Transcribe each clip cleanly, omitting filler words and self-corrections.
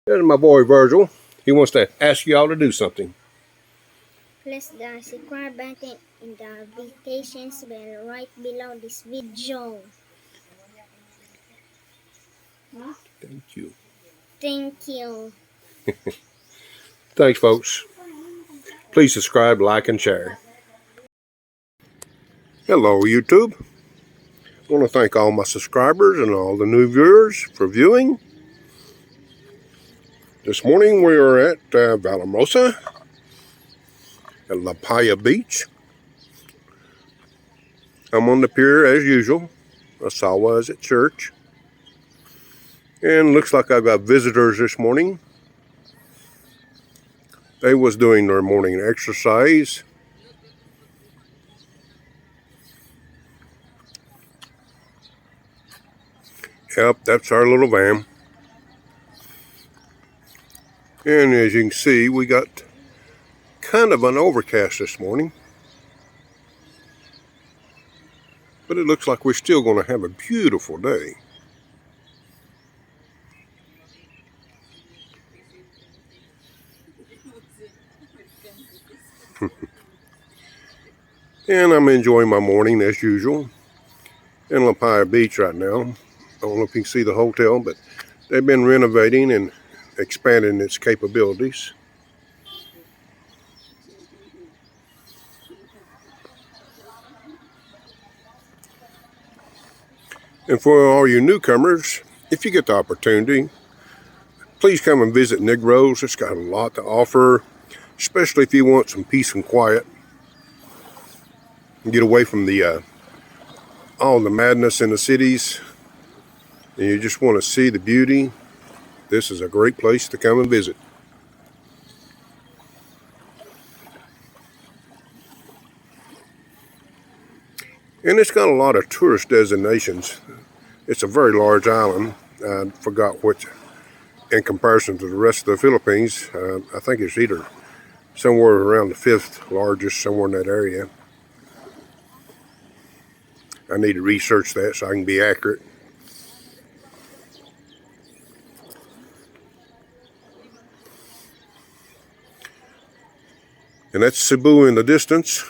There's my boy Virgil. He wants to ask y'all to do something. Press the subscribe button and the notifications bell right below this video. Thank you. Thank you. Thanks, folks. Please subscribe, like, and share. Hello, YouTube. I want to thank all my subscribers and all the new viewers for viewing. This morning we are at Valhermoso at Laplaya Beach. I'm on the pier as usual. I saw I was at church. And looks like I've got visitors this morning. They was doing their morning exercise. Yep, that's our little van. And as you can see, we got kind of an overcast this morning. But it looks like we're still going to have a beautiful day. And I'm enjoying my morning as usual in Laplaya Beach right now. I don't know if you can see the hotel, but they've been renovating and expanding its capabilities. And for all you newcomers, if you get the opportunity, please come and visit Negro's. It's got a lot to offer, especially if you want some peace and quiet. And get away from the all the madness in the cities, and you just want to see the beauty. This is a great place to come and visit. And it's got a lot of tourist designations. It's a very large island. I forgot which, in comparison to the rest of the Philippines, I think it's either somewhere around the 5th largest, somewhere in that area. I need to research that so I can be accurate. And that's Cebu in the distance.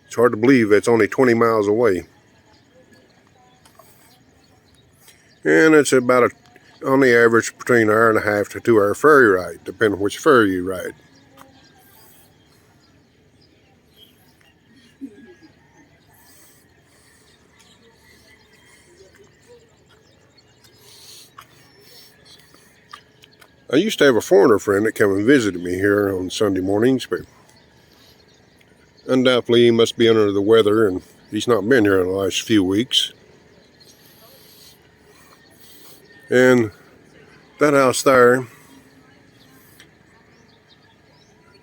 It's hard to believe it's only 20 miles away. And it's about on the average between an hour and a half to 2 hour ferry ride, depending on which ferry you ride. I used to have a foreigner friend that came and visited me here on Sunday mornings, but undoubtedly he must be under the weather and he's not been here in the last few weeks. And that house there,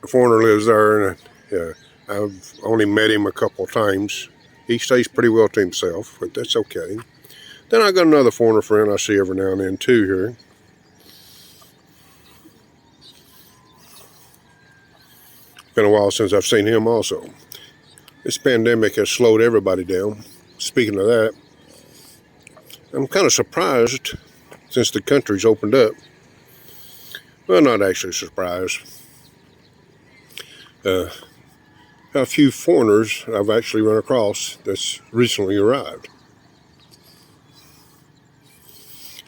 a foreigner lives there, and I've only met him a couple of times. He stays pretty well to himself, but that's okay. Then I got another foreigner friend I see every now and then too here. Been a while since I've seen him also. This pandemic has slowed everybody down. Speaking of that, I'm kind of surprised since the country's opened up. Well, not actually surprised. How few foreigners I've actually run across that's recently arrived.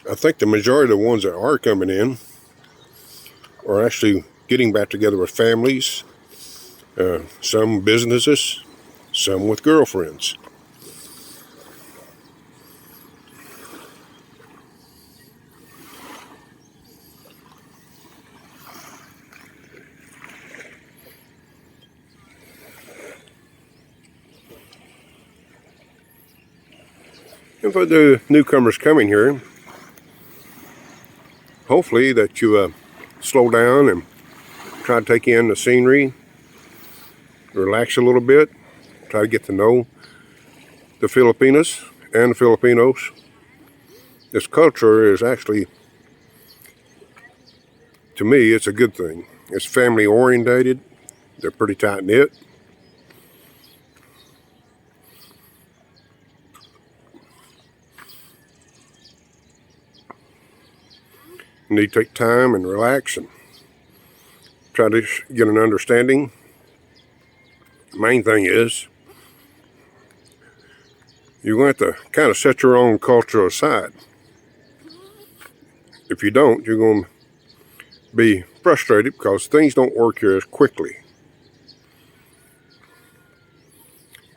I think the majority of the ones that are coming in are actually getting back together with families, some businesses, some with girlfriends. And for the newcomers coming here, hopefully that you slow down and try to take in the scenery, relax a little bit, try to get to know the Filipinas and the Filipinos. This culture is actually, to me, it's a good thing. It's family orientated. They're pretty tight knit. You need to take time and relax and try to get an understanding. The main thing is you're going to have to kind of set your own culture aside. If you don't, you're going to be frustrated because things don't work here as quickly.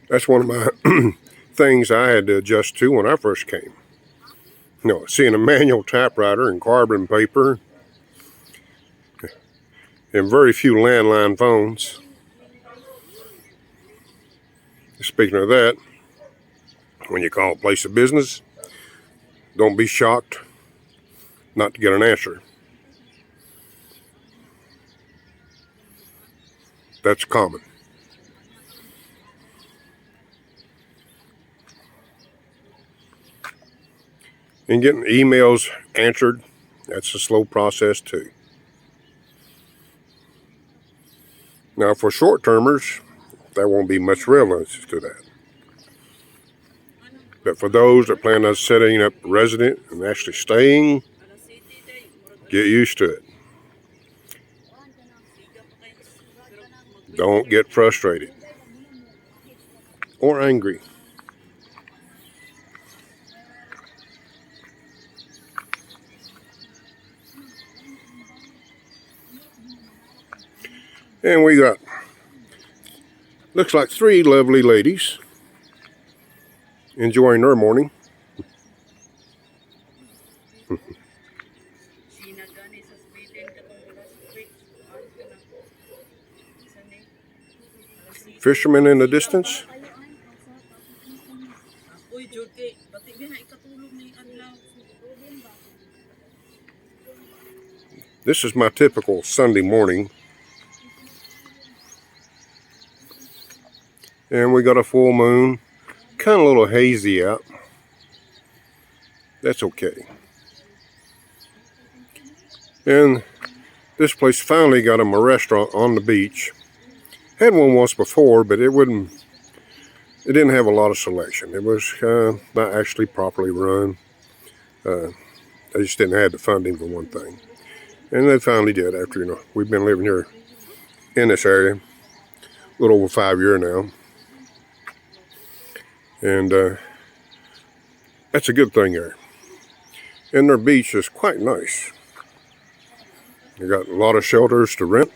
That's one of my things I had to adjust to when I first came. You know, seeing a manual typewriter and carbon paper and very few landline phones. Speaking of that, when you call a place of business, don't be shocked not to get an answer. That's common. And getting emails answered, that's a slow process too. Now for short-termers, there won't be much relevance to that. But for those that plan on setting up resident and actually staying, get used to it. Don't get frustrated or angry. And we got, looks like 3 lovely ladies enjoying their morning. Fishermen in the distance. This is my typical Sunday morning. And we got a full moon. Kind of a little hazy out. That's okay. And this place finally got them a restaurant on the beach. Had one once before, but it didn't have a lot of selection. It was not actually properly run. They just didn't have the funding for one thing. And they finally did after, we've been living here in this area a little over 5 years now. And that's a good thing there. And their beach is quite nice. They got a lot of shelters to rent.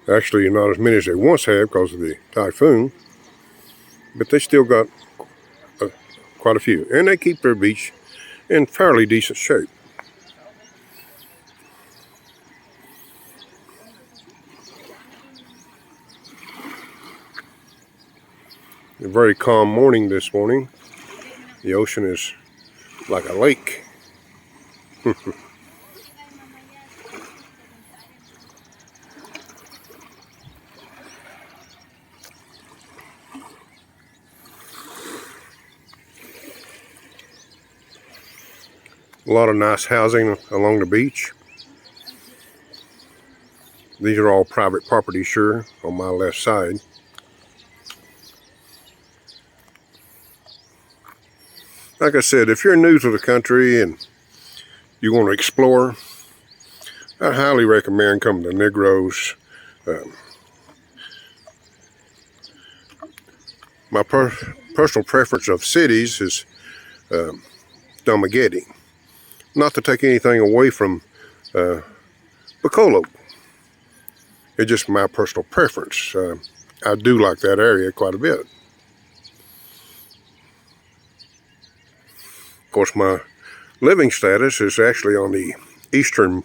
Actually, not as many as they once had because of the typhoon. But they still got quite a few. And they keep their beach in fairly decent shape. A very calm morning this morning. The ocean is like a lake. A lot of nice housing along the beach. These are all private property, sure, on my left side. Like I said, if you're new to the country and you want to explore, I highly recommend coming to Negroes. My personal preference of cities is Dumageddon. Not to take anything away from Bacolo. It's just my personal preference. I do like that area quite a bit. Of course, my living status is actually on the eastern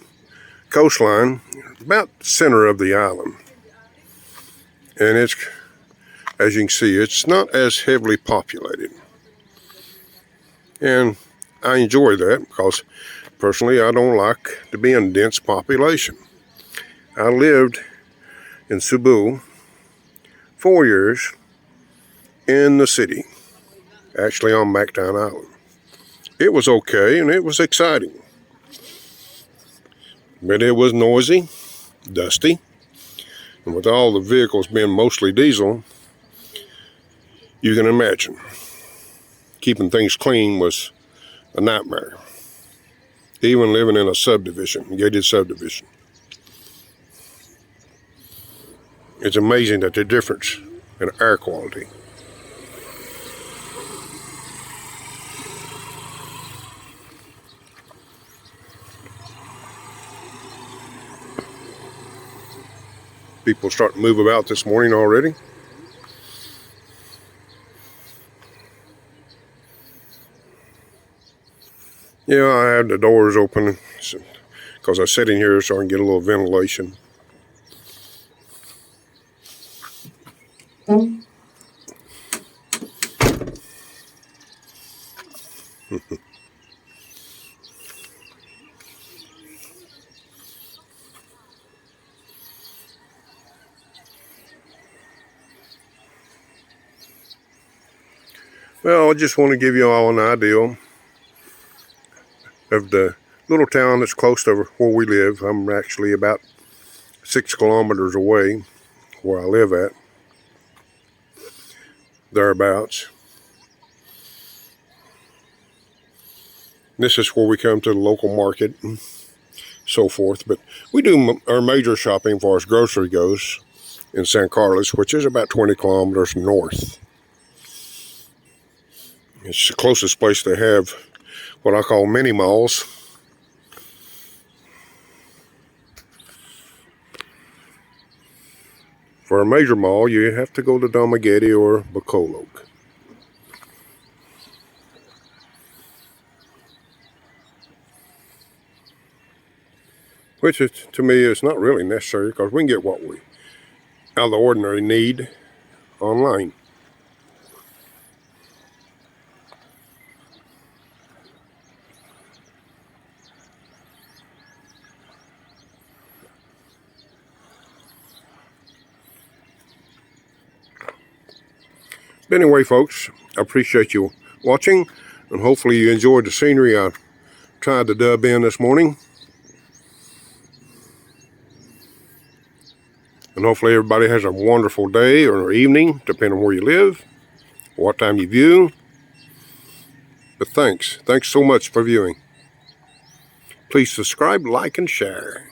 coastline, about the center of the island. And it's, as you can see, it's not as heavily populated. And I enjoy that because personally I don't like to be in dense population. I lived in Cebu 4 years in the city, actually on Mactown Island. It was okay and it was exciting, but it was noisy, dusty, and with all the vehicles being mostly diesel, you can imagine keeping things clean was a nightmare. even living in a subdivision, gated subdivision. It's amazing that the difference in air quality. People starting to move about this morning already. Yeah, I had the doors open because I sit in here so I can get a little ventilation. Well, I just want to give you all an idea of the little town that's close to where we live. I'm actually about 6 kilometers away where I live at, thereabouts. This is where we come to the local market and so forth. But we do our major shopping as far as grocery goes in San Carlos, which is about 20 kilometers north. It's the closest place they have what I call mini malls. For a major mall, you have to go to Damageti or Bacolod. Which is, to me, is not really necessary because we can get what we out of the ordinary need online. But anyway, folks, I appreciate you watching, and hopefully you enjoyed the scenery I tried to dub in this morning. And hopefully everybody has a wonderful day or evening, depending on where you live, what time you view. But thanks so much for viewing. Please subscribe, like, and share.